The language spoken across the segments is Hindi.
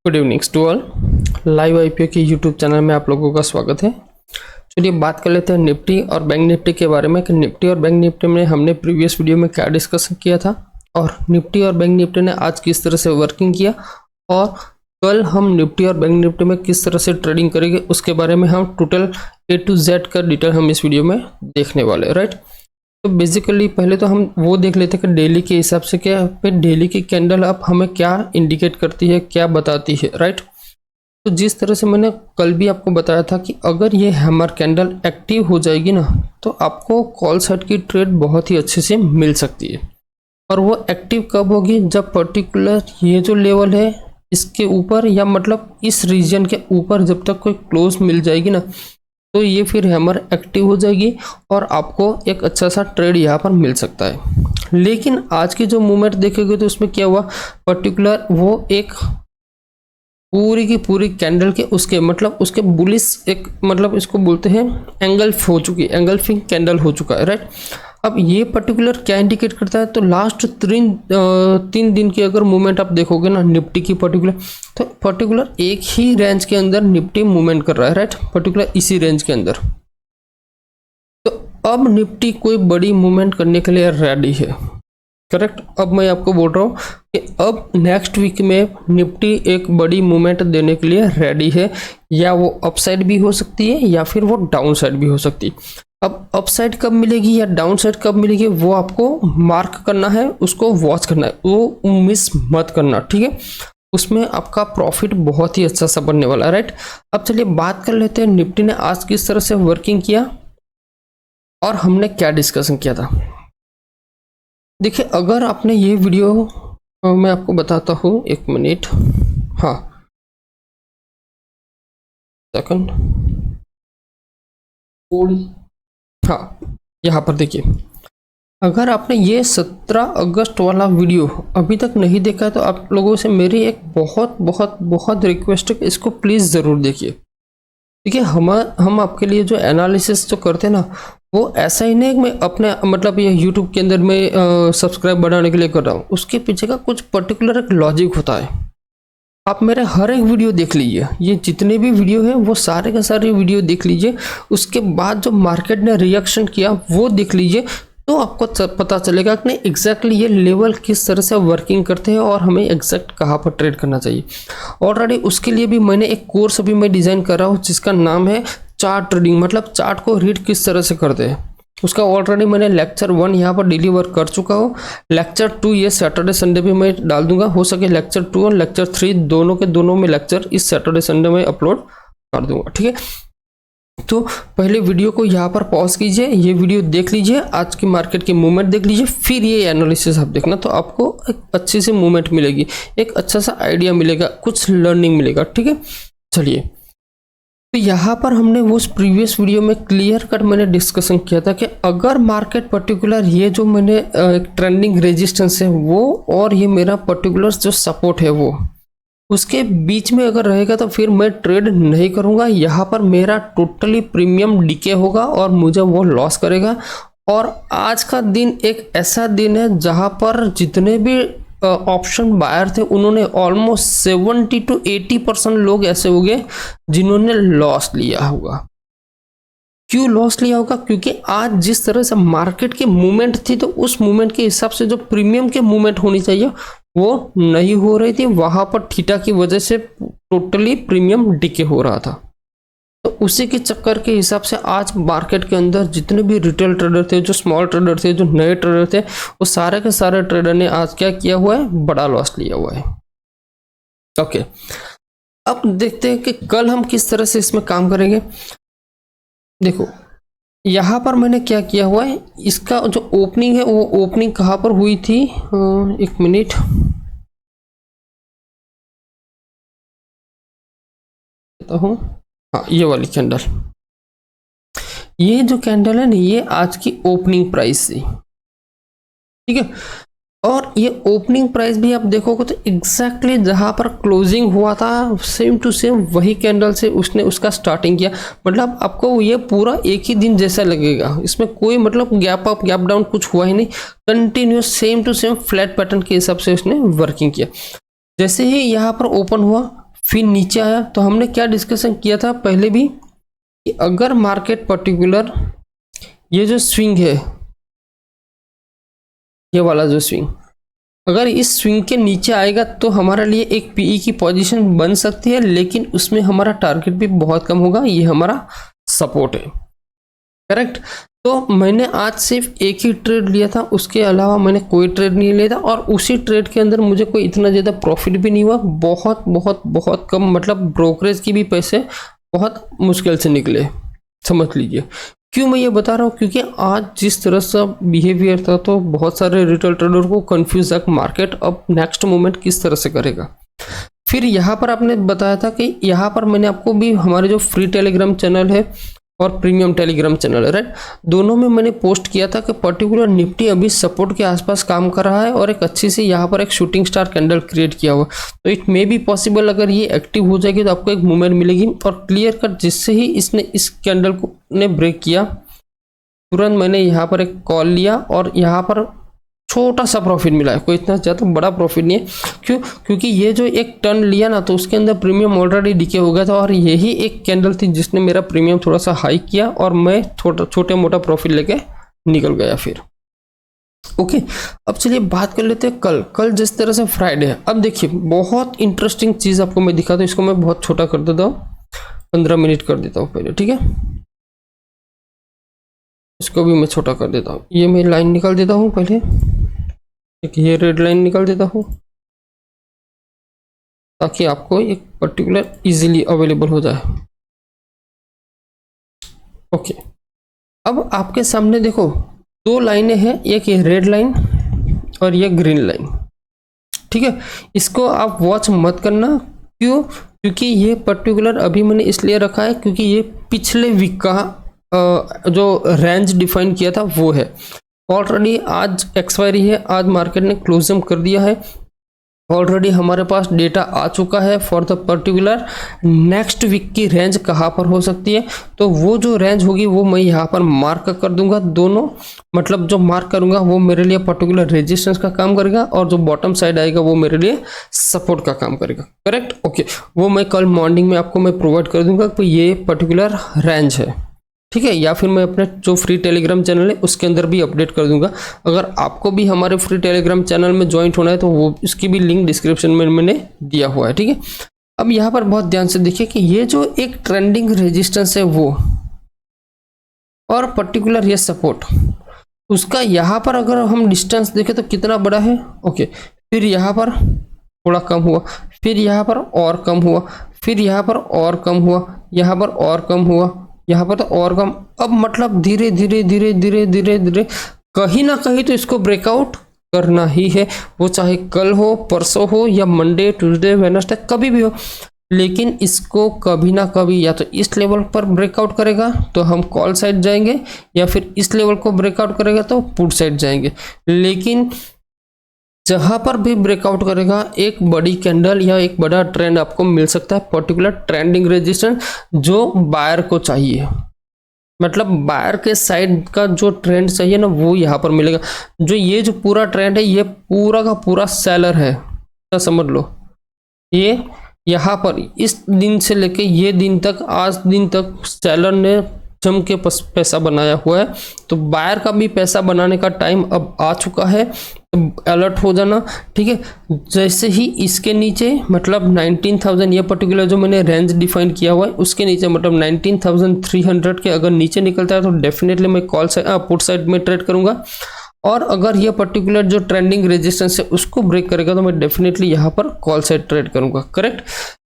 Good evenings to all. Live IPO के यूट्यूब चैनल में आप लोगों का स्वागत है। चलिए बात कर लेते हैं निफ्टी और बैंक निफ्टी के बारे में कि निफ्टी और बैंक निफ्टी में हमने प्रीवियस वीडियो में क्या डिस्कशन किया था और निफ्टी और बैंक निफ्टी ने आज किस तरह से वर्किंग किया और कल हम निफ्टी और बैंक निफ्टी में किस तरह से ट्रेडिंग करेंगे उसके बारे में हम टोटल A to Z का डिटेल हम इस वीडियो में देखने वाले, राइट। तो बेसिकली पहले तो हम वो देख लेते हैं कि डेली के हिसाब से क्या पे डेली की कैंडल अब हमें क्या इंडिकेट करती है, क्या बताती है, राइट। तो जिस तरह से मैंने कल भी आपको बताया था कि अगर ये हैमर कैंडल एक्टिव हो जाएगी ना तो आपको कॉल साइड की ट्रेड बहुत ही अच्छे से मिल सकती है। और वो एक्टिव कब होगी? जब पर्टिकुलर ये जो लेवल है इसके ऊपर या मतलब इस रीजन के ऊपर जब तक कोई क्लोज मिल जाएगी ना तो ये फिर हैमर एक्टिव हो जाएगी और आपको एक अच्छा सा ट्रेड यहाँ पर मिल सकता है। लेकिन आज की जो मूवमेंट देखेंगे तो उसमें क्या हुआ, पर्टिकुलर वो एक पूरी की पूरी कैंडल के उसके मतलब उसके बुलिश एक मतलब इसको बोलते हैं एंगल्फ हो चुकी, एंगल्फिंग कैंडल हो चुका है, राइट। अब ये पर्टिकुलर क्या इंडिकेट करता है? तो लास्ट तीन दिन की अगर मूवमेंट आप देखोगे ना निफ्टी की पर्टिकुलर एक ही रेंज के अंदर निफ्टी मूवमेंट कर रहा है, राइट, पर्टिकुलर इसी रेंज के अंदर। तो अब निफ्टी कोई बड़ी मूवमेंट करने के लिए रेडी है, करेक्ट। अब मैं आपको बोल रहा हूँ कि अब नेक्स्ट वीक में निफ्टी एक बड़ी मूवमेंट देने के लिए रेडी है, या वो अपसाइड भी हो सकती है या फिर वो डाउन साइड भी हो सकती है। अब अपसाइड कब मिलेगी या डाउन साइड कब मिलेगी वो आपको मार्क करना है, उसको वॉच करना है, वो मिस मत करना, ठीक है। उसमें आपका प्रॉफिट बहुत ही अच्छा सा बनने वाला है, राइट। अब चलिए बात कर लेते हैं निफ्टी ने आज किस तरह से वर्किंग किया और हमने क्या डिस्कशन किया था। देखिए अगर आपने ये वीडियो मैं आपको बताता हूँ, एक मिनट, हाँ सेकंड, हाँ यहाँ पर देखिए, अगर आपने ये 17 अगस्त वाला वीडियो अभी तक नहीं देखा तो आप लोगों से मेरी एक बहुत बहुत बहुत रिक्वेस्ट है कि इसको प्लीज़ ज़रूर देखिए। देखिए हम आपके लिए जो एनालिसिस जो करते हैं ना वो ऐसा ही नहीं मैं अपने मतलब ये यूट्यूब के अंदर में सब्सक्राइब बढ़ाने के लिए कर रहा हूँ, उसके पीछे का कुछ पर्टिकुलर एक लॉजिक होता है। आप मेरे हर एक वीडियो देख लीजिए, ये जितने भी वीडियो हैं वो सारे के सारे वीडियो देख लीजिए, उसके बाद जो मार्केट ने रिएक्शन किया वो देख लीजिए, तो आपको पता चलेगा कि एग्जैक्टली ये लेवल किस तरह से वर्किंग करते हैं और हमें एग्जैक्ट कहाँ पर ट्रेड करना चाहिए। ऑलरेडी उसके लिए भी मैंने एक कोर्स अभी मैं डिज़ाइन कर रहा हूँ जिसका नाम है चार्ट ट्रेडिंग, मतलब चार्ट को रीड किस तरह से करते हैं। उसका ऑलरेडी मैंने लेक्चर 1 यहाँ पर डिलीवर कर चुका हूँ। लेक्चर 2 ये सैटरडे संडे भी मैं डाल दूंगा, हो सके लेक्चर 2 और लेक्चर 3 दोनों के दोनों में लेक्चर इस सैटरडे संडे में अपलोड कर दूंगा, ठीक है। तो पहले वीडियो को यहाँ पर पॉज कीजिए, ये वीडियो देख लीजिए, आज की मार्केट की मूवमेंट देख लीजिए, फिर ये एनालिसिस आप देखना, तो आपको एक अच्छी सी मूवमेंट मिलेगी, एक अच्छा सा आइडिया मिलेगा, कुछ लर्निंग मिलेगा, ठीक है। चलिए तो यहाँ पर हमने वो प्रीवियस वीडियो में क्लियर कट मैंने डिस्कशन किया था कि अगर मार्केट पर्टिकुलर ये जो मैंने एक ट्रेंडिंग रेजिस्टेंस है वो और ये मेरा पर्टिकुलर जो सपोर्ट है वो उसके बीच में अगर रहेगा तो फिर मैं ट्रेड नहीं करूँगा। यहाँ पर मेरा टोटली प्रीमियम डीके होगा और मुझे वो लॉस करेगा। और आज का दिन एक ऐसा दिन है जहाँ पर जितने भी ऑप्शन बायर थे उन्होंने ऑलमोस्ट 70 to 80% लोग ऐसे हो गए जिन्होंने लॉस लिया होगा। क्यों लॉस लिया होगा? क्योंकि आज जिस तरह से मार्केट की मूवमेंट थी तो उस मूवमेंट के हिसाब से जो प्रीमियम की मूवमेंट होनी चाहिए वो नहीं हो रही थी, वहां पर थीटा की वजह से टोटली प्रीमियम डिके हो रहा था। तो उसी के चक्कर के हिसाब से आज मार्केट के अंदर जितने भी रिटेल ट्रेडर थे, जो स्मॉल ट्रेडर थे, जो नए ट्रेडर थे, वो सारे के सारे ट्रेडर ने आज क्या किया हुआ है? बड़ा लॉस लिया हुआ है। ओके, अब देखते हैं कि कल हम किस तरह से इसमें काम करेंगे। देखो यहाँ पर मैंने क्या किया हुआ है, इसका जो ओपनिंग है वो ओपनिंग कहाँ पर हुई थी, एक मिनट, कहता हूँ, हाँ ये वाली कैंडल, ये जो कैंडल है ना ये आज की ओपनिंग प्राइस थी, ठीक है। और ये ओपनिंग प्राइस भी आप देखोगे तो एग्जैक्टली जहां पर क्लोजिंग हुआ था सेम टू सेम वही कैंडल से उसने उसका स्टार्टिंग किया। मतलब आपको ये पूरा एक ही दिन जैसा लगेगा, इसमें कोई मतलब गैप अप गैप डाउन कुछ हुआ ही नहीं, continuous same to same flat pattern के हिसाब से उसने वर्किंग किया। जैसे ही यहाँ पर ओपन हुआ फिर नीचे आया तो हमने क्या डिस्कशन किया था पहले भी कि अगर मार्केट पर्टिकुलर ये जो स्विंग है, ये वाला जो स्विंग, अगर इस स्विंग के नीचे आएगा तो हमारे लिए एक पीई की पोजीशन बन सकती है, लेकिन उसमें हमारा टारगेट भी बहुत कम होगा। ये हमारा सपोर्ट है, करेक्ट। तो मैंने आज सिर्फ एक ही ट्रेड लिया था, उसके अलावा मैंने कोई ट्रेड नहीं लिया था, और उसी ट्रेड के अंदर मुझे कोई इतना ज़्यादा प्रॉफिट भी नहीं हुआ, बहुत बहुत बहुत कम, मतलब ब्रोकरेज की भी पैसे बहुत मुश्किल से निकले, समझ लीजिए। क्यों मैं ये बता रहा हूँ, क्योंकि आज जिस तरह से बिहेवियर था तो बहुत सारे रिटेल ट्रेडर को कंफ्यूज है मार्केट अब नेक्स्ट मूवमेंट किस तरह से करेगा। फिर यहाँ पर आपने बताया था कि यहाँ पर मैंने आपको भी हमारे जो फ्री टेलीग्राम चैनल है और प्रीमियम टेलीग्राम चैनल है, राइट, दोनों में मैंने पोस्ट किया था कि पर्टिकुलर निफ्टी अभी सपोर्ट के आसपास काम कर रहा है और एक अच्छी सी यहाँ पर एक शूटिंग स्टार कैंडल क्रिएट किया हुआ। तो इट मे बी पॉसिबल अगर ये एक्टिव हो जाएगी तो आपको एक मूवमेंट मिलेगी, और क्लियर कट जिससे ही इसने इस कैंडल को ने ब्रेक किया, तुरंत मैंने यहाँ पर एक कॉल लिया और यहाँ पर छोटा सा प्रॉफिट मिला है, कोई इतना ज़्यादा बड़ा प्रॉफिट नहीं है। क्यों? क्योंकि ये जो एक टर्न लिया ना तो उसके अंदर प्रीमियम ऑलरेडी डिके हो गया था, और यही एक कैंडल थी जिसने मेरा प्रीमियम थोड़ा सा हाई किया और मैं छोटे मोटा प्रॉफिट लेके निकल गया फिर। ओके, अब चलिए बात कर लेते हैं कल जिस तरह से फ्राइडे है। अब देखिए बहुत इंटरेस्टिंग चीज़ आपको मैं दिखाता हूँ, इसको मैं बहुत छोटा कर देता हूँ, 15 मिनट कर देता हूँ पहले, ठीक है। इसको भी मैं छोटा कर देता हूँ, ये मैं लाइन निकाल देता हूँ पहले, एक ये रेड लाइन निकाल देता हूँ ताकि आपको एक पर्टिकुलर इजीली अवेलेबल हो जाए। ओके, अब आपके सामने देखो दो लाइनें हैं, एक ये रेड लाइन और ये ग्रीन लाइन, ठीक है। इसको आप वॉच मत करना, क्यों? क्योंकि ये पर्टिकुलर अभी मैंने इसलिए रखा है क्योंकि ये पिछले वीक का जो रेंज डिफाइन किया था वो है। ऑलरेडी आज एक्सपायरी है, आज मार्केट ने क्लोजम कर दिया है, ऑलरेडी हमारे पास डेटा आ चुका है for the particular next week की रेंज कहाँ पर हो सकती है। तो वो जो रेंज होगी वो मैं यहाँ पर मार्क कर दूंगा, दोनों मतलब जो मार्क करूंगा वो मेरे लिए पर्टिकुलर रेजिस्टेंस का काम करेगा, और जो बॉटम साइड आएगा वो मेरे लिए सपोर्ट का काम करेगा, करेक्ट। ओके, वो मैं कल मॉर्निंग में आपको मैं प्रोवाइड कर दूंगा कि ये पर्टिकुलर रेंज है, ठीक है, या फिर मैं अपने जो फ्री टेलीग्राम चैनल है उसके अंदर भी अपडेट कर दूंगा। अगर आपको भी हमारे फ्री टेलीग्राम चैनल में ज्वाइंट होना है तो वो इसकी भी लिंक डिस्क्रिप्शन में मैंने दिया हुआ है, ठीक है। अब यहाँ पर बहुत ध्यान से देखिए कि ये जो एक ट्रेंडिंग रेजिस्टेंस है वो और पर्टिकुलर ये सपोर्ट, उसका यहाँ पर अगर हम डिस्टेंस देखें तो कितना बड़ा है। ओके, फिर यहाँ पर थोड़ा कम हुआ, फिर यहाँ पर और कम हुआ, फिर यहाँ पर और कम हुआ, यहाँ पर और कम हुआ, यहाँ पर तो और कम। अब मतलब धीरे धीरे धीरे धीरे धीरे धीरे कहीं ना कहीं तो इसको ब्रेकआउट करना ही है, वो चाहे कल हो, परसों हो, या मंडे, ट्यूसडे, वेडनेसडे, कभी भी हो, लेकिन इसको कभी ना कभी या तो इस लेवल पर ब्रेकआउट करेगा तो हम कॉल साइड जाएंगे, या फिर इस लेवल को ब्रेकआउट करेगा तो पुट साइड जाएंगे। लेकिन जहां पर भी ब्रेकआउट करेगा एक बड़ी कैंडल या एक बड़ा ट्रेंड आपको मिल सकता है, पर्टिकुलर ट्रेंडिंग रेजिस्टेंस जो बायर को चाहिए, मतलब बायर के साइड का जो ट्रेंड चाहिए ना वो यहाँ पर मिलेगा। जो ये जो पूरा ट्रेंड है ये पूरा का पूरा सेलर है, समझ लो। ये यहाँ पर इस दिन से लेके ये दिन तक, आज दिन तक सेलर ने जम के पैसा बनाया हुआ है, तो बायर का भी पैसा बनाने का टाइम अब आ चुका है, तो अलर्ट हो जाना, ठीक है। जैसे ही इसके नीचे मतलब 19,000 ये पर्टिकुलर जो मैंने रेंज डिफाइन किया हुआ है उसके नीचे मतलब 19,300 के अगर नीचे निकलता है तो डेफिनेटली मैं कॉल साइड पुट साइड में ट्रेड करूंगा, और अगर ये पर्टिकुलर जो ट्रेंडिंग रेजिस्टेंस है उसको ब्रेक करेगा तो मैं डेफिनेटली यहाँ पर कॉल साइड ट्रेड करूंगा, करेक्ट।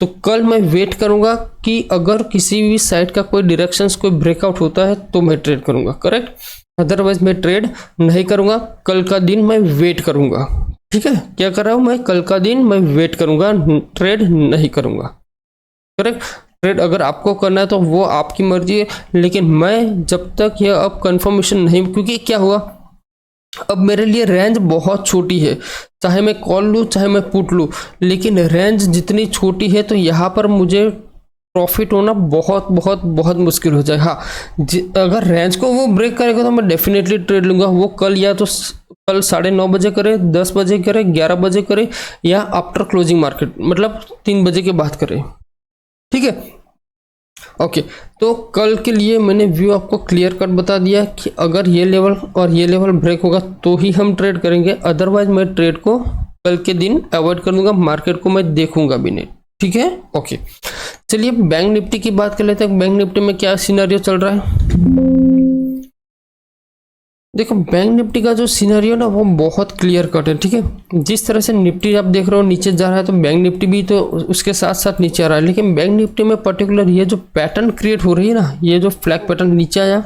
तो कल मैं वेट करूंगा कि अगर किसी भी साइड का कोई डायरेक्शंस कोई ब्रेकआउट होता है तो मैं ट्रेड करूंगा, करेक्ट, अदरवाइज मैं ट्रेड नहीं करूंगा। कल का दिन मैं वेट करूंगा, ठीक है। क्या कर रहा हूं मैं? कल का दिन मैं वेट करूंगा, ट्रेड नहीं करूंगा, करेक्ट। ट्रेड अगर आपको करना है तो वो आपकी मर्जी है, लेकिन मैं जब तक यह अब कंफर्मेशन नहीं, क्योंकि क्या हुआ अब मेरे लिए रेंज बहुत छोटी है, चाहे मैं कॉल लूँ चाहे मैं पुट लूँ, लेकिन रेंज जितनी छोटी है तो यहाँ पर मुझे प्रॉफिट होना बहुत बहुत बहुत मुश्किल हो जाए। हाँ, अगर रेंज को वो ब्रेक करेगा तो मैं डेफिनेटली ट्रेड लूँगा, वो कल या तो कल 9:30 बजे करे, 10 बजे करे, 11 बजे करे, या आफ्टर क्लोजिंग मार्केट मतलब 3 बजे के बाद करे। ठीक है, ओके। तो कल के लिए मैंने व्यू आपको क्लियर कट बता दिया कि अगर ये लेवल और ये लेवल ब्रेक होगा तो ही हम ट्रेड करेंगे, अदरवाइज मैं ट्रेड को कल के दिन अवॉइड कर दूंगा, मार्केट को मैं देखूंगा भी नहीं। ठीक है, ओके। चलिए बैंक निफ्टी की बात कर लेते हैं। बैंक निफ्टी में क्या सिनेरियो चल रहा है। देखो बैंक निफ्टी का जो सिनेरियो ना वो बहुत क्लियर कट है। ठीक है, जिस तरह से निफ्टी आप देख रहे हो नीचे जा रहा है, तो बैंक निफ्टी भी तो उसके साथ साथ नीचे आ रहा है। लेकिन बैंक निफ्टी में पर्टिकुलर ये जो पैटर्न क्रिएट हो रही है ना, ये जो फ्लैग पैटर्न नीचे आया,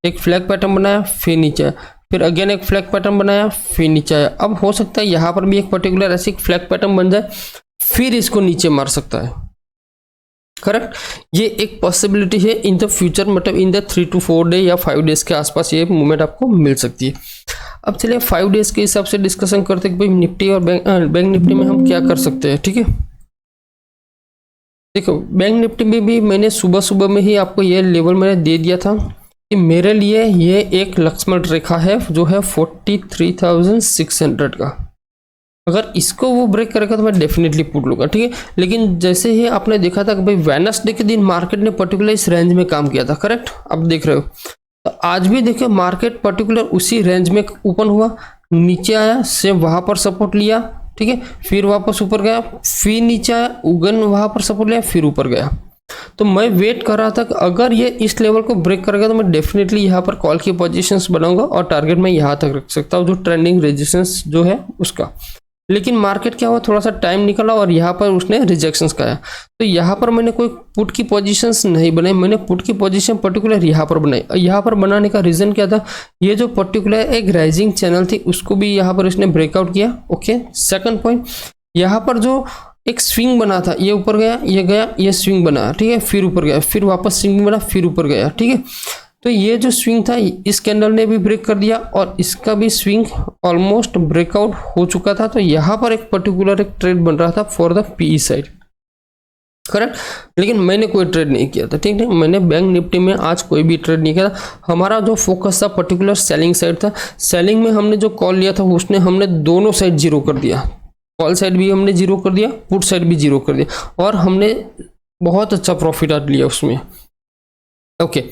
एक फ्लैग पैटर्न बनाया, फिर नीचे आया, फिर अगेन एक फ्लैग पैटर्न बनाया, फिर नीचे आया। अब हो सकता है यहाँ पर भी एक पर्टिकुलर ऐसी फ्लैग पैटर्न बन जाए, फिर इसको नीचे मार सकता है। करेक्ट, ये एक पॉसिबिलिटी है इन द फ्यूचर, मतलब इन द 3 to 4 डे या 5 डेज के आसपास ये मूवमेंट आपको मिल सकती है। अब चलिए 5 डेज के हिसाब से डिस्कशन करते हैं कि भाई निफ्टी और बैंक निफ्टी में हम क्या कर सकते हैं। ठीक है, देखो बैंक निफ्टी में भी मैंने सुबह सुबह में ही आपको ये लेवल मैंने दे दिया था कि मेरे लिए ये एक लक्ष्मण रेखा है जो है 43,600 का। अगर इसको वो ब्रेक करेगा तो मैं डेफिनेटली पुट लूंगा। ठीक है, लेकिन जैसे ही आपने देखा था कि भाई वेडनेसडे के दिन मार्केट ने पर्टिकुलर इस रेंज में काम किया था, करेक्ट, आप देख रहे हो। तो आज भी देखिए मार्केट पर्टिकुलर उसी रेंज में ओपन हुआ, नीचे आया, सेम वहां पर सपोर्ट लिया, ठीक है, फिर वापस ऊपर गया, फिर नीचे आया, उगन वहां पर सपोर्ट लिया, फिर ऊपर गया। तो मैं वेट कर रहा था कि अगर ये इस लेवल को ब्रेक करेगा तो मैं डेफिनेटली यहाँ पर कॉल की पोजीशंस बनाऊंगा और टारगेट मैं यहाँ तक रख सकता हूँ, जो ट्रेंडिंग रेजिस्टेंस जो है उसका। लेकिन मार्केट क्या हुआ, थोड़ा सा टाइम निकला और यहाँ पर उसने रिजेक्शंस खाया। तो यहाँ पर मैंने कोई पुट की पोजीशंस नहीं बनाई, मैंने पुट की पोजीशन पर्टिकुलर यहाँ पर बनाई। यहाँ पर बनाने का रीजन क्या था, ये जो पर्टिकुलर एक राइजिंग चैनल थी उसको भी यहाँ पर इसने ब्रेकआउट किया। ओके, सेकंड पॉइंट, यहाँ पर जो एक स्विंग बना था, ये ऊपर गया, ये स्विंग बना, ठीक है, फिर ऊपर गया, फिर वापस स्विंग बना, फिर ऊपर गया। ठीक है, तो ये जो स्विंग था इस कैंडल ने भी ब्रेक कर दिया और इसका भी स्विंग ऑलमोस्ट ब्रेकआउट हो चुका था। तो यहाँ पर एक पर्टिकुलर एक ट्रेड बन रहा था for the PE side, correct. लेकिन मैंने कोई ट्रेड नहीं किया था। ठीक है, मैंने बैंक निफ्टी में आज कोई भी ट्रेड नहीं किया था। हमारा जो फोकस था पर्टिकुलर सेलिंग साइड था। सेलिंग में हमने जो कॉल लिया था उसने हमने दोनों साइड जीरो कर दिया, कॉल साइड भी हमने जीरो कर दिया, पुट साइड भी जीरो कर दिया और हमने बहुत अच्छा प्रॉफिट आज लिया उसमें। ओके,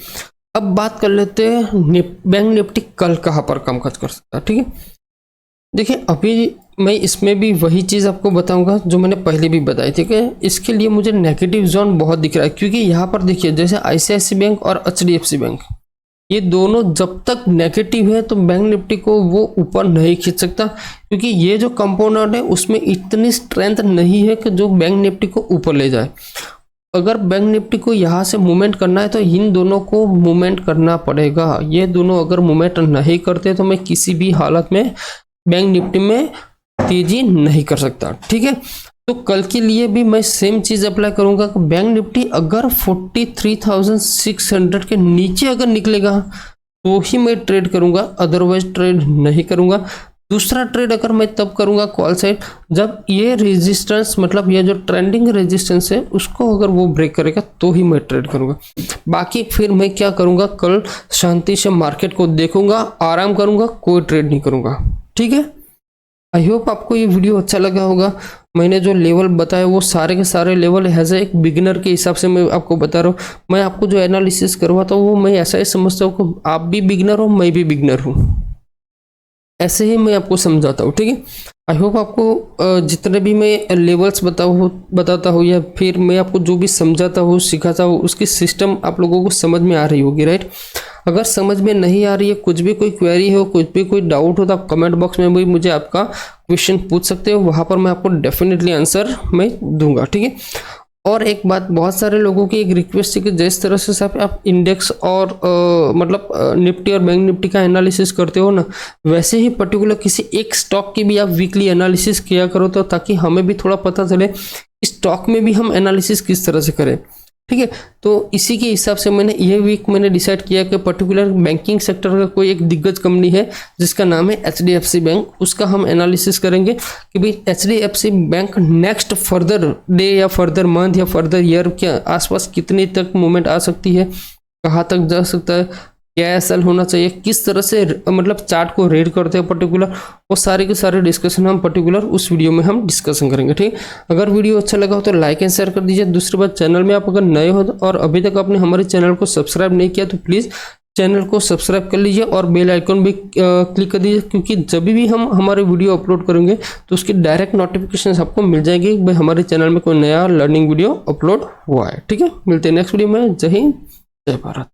अब बात कर लेते हैं बैंक निफ्टी कल कहाँ पर काम काज कर सकता है। ठीक है, देखिए अभी मैं इसमें भी वही चीज़ आपको बताऊंगा जो मैंने पहले भी बताई थी कि इसके लिए मुझे नेगेटिव जोन बहुत दिख रहा है, क्योंकि यहाँ पर देखिए जैसे आईसीआईसीआई बैंक और एचडीएफसी बैंक, ये दोनों जब तक नेगेटिव है तो बैंक निफ्टी को वो ऊपर नहीं खींच सकता, क्योंकि ये जो कंपोनेंट है उसमें इतनी स्ट्रेंथ नहीं है कि जो बैंक निफ्टी को ऊपर ले जाए। अगर बैंक निफ्टी को यहाँ से मूवमेंट करना है तो इन दोनों को मूवमेंट करना पड़ेगा। ये दोनों अगर मूवमेंट नहीं करते तो मैं किसी भी हालत में बैंक निफ्टी में तेजी नहीं कर सकता। ठीक है, तो कल के लिए भी मैं सेम चीज अप्लाई करूंगा कि बैंक निफ्टी अगर 43,600 के नीचे अगर निकलेगा तो ही मैं ट्रेड करूंगा, अदरवाइज ट्रेड नहीं करूंगा। दूसरा ट्रेड अगर मैं तब करूंगा कॉल साइड जब ये रेजिस्टेंस, मतलब ये जो ट्रेंडिंग रेजिस्टेंस है उसको अगर वो ब्रेक करेगा तो ही मैं ट्रेड करूंगा। बाकी फिर मैं क्या करूंगा, कल शांति से मार्केट को देखूंगा, आराम करूंगा, कोई ट्रेड नहीं करूंगा। ठीक है, आई होप आपको ये वीडियो अच्छा लगा होगा। मैंने जो लेवल बताया वो सारे के सारे लेवल एज एक बिगिनर के हिसाब से मैं आपको बता रहा हूँ। मैं आपको जो एनालिसिस करवाता हूँ वो मैं ऐसा ही समझता हूँ कि आप भी बिगिनर हो, मैं भी बिगिनर हूँ, ऐसे ही मैं आपको समझाता हूँ। ठीक है, आई होप आपको जितने भी मैं लेवल्स बताता हूँ या फिर मैं आपको जो भी समझाता हूँ सिखाता हूँ उसकी सिस्टम आप लोगों को समझ में आ रही होगी, राइट। अगर समझ में नहीं आ रही है, कुछ भी कोई क्वेरी हो, कुछ भी कोई डाउट हो तो आप कमेंट बॉक्स में भी मुझे आपका क्वेश्चन पूछ सकते हो, वहाँ पर मैं आपको डेफिनेटली आंसर मैं दूंगा। ठीक है, और एक बात, बहुत सारे लोगों की एक रिक्वेस्ट है कि जिस तरह से आप इंडेक्स और मतलब निफ्टी और बैंक निफ्टी का एनालिसिस करते हो ना, वैसे ही पर्टिकुलर किसी एक स्टॉक की भी आप वीकली एनालिसिस किया करो, तो ताकि हमें भी थोड़ा पता चले स्टॉक में भी हम एनालिसिस किस तरह से करें। ठीक है, तो इसी के हिसाब से ये वीक मैंने डिसाइड किया कि पर्टिकुलर बैंकिंग सेक्टर का कोई एक दिग्गज कंपनी है जिसका नाम है एचडीएफसी बैंक, उसका हम एनालिसिस करेंगे कि भाई HDFC bank next further day या फर्दर मंथ या फर्दर ईयर के आसपास कितने तक मूवमेंट आ सकती है, कहाँ तक जा सकता है, क्या एसएल होना चाहिए, किस तरह से मतलब चार्ट को रीड करते हैं पर्टिकुलर, वो सारे के सारे डिस्कशन हम पर्टिकुलर उस वीडियो में हम डिस्कशन करेंगे। ठीक, अगर वीडियो अच्छा लगा हो तो लाइक एंड शेयर कर दीजिए। दूसरी बात, चैनल में आप अगर नए हो और अभी तक आपने हमारे चैनल को सब्सक्राइब नहीं किया तो प्लीज़ चैनल को सब्सक्राइब कर लीजिए और बेल आइकन भी क्लिक कर दीजिए, क्योंकि जब भी हम हमारे वीडियो अपलोड करेंगे तो उसकी डायरेक्ट नोटिफिकेशन आपको मिल जाएगी भाई हमारे चैनल में कोई नया लर्निंग वीडियो अपलोड हुआ है। ठीक है, मिलते हैं नेक्स्ट वीडियो में। जय हिंद, जय भारत।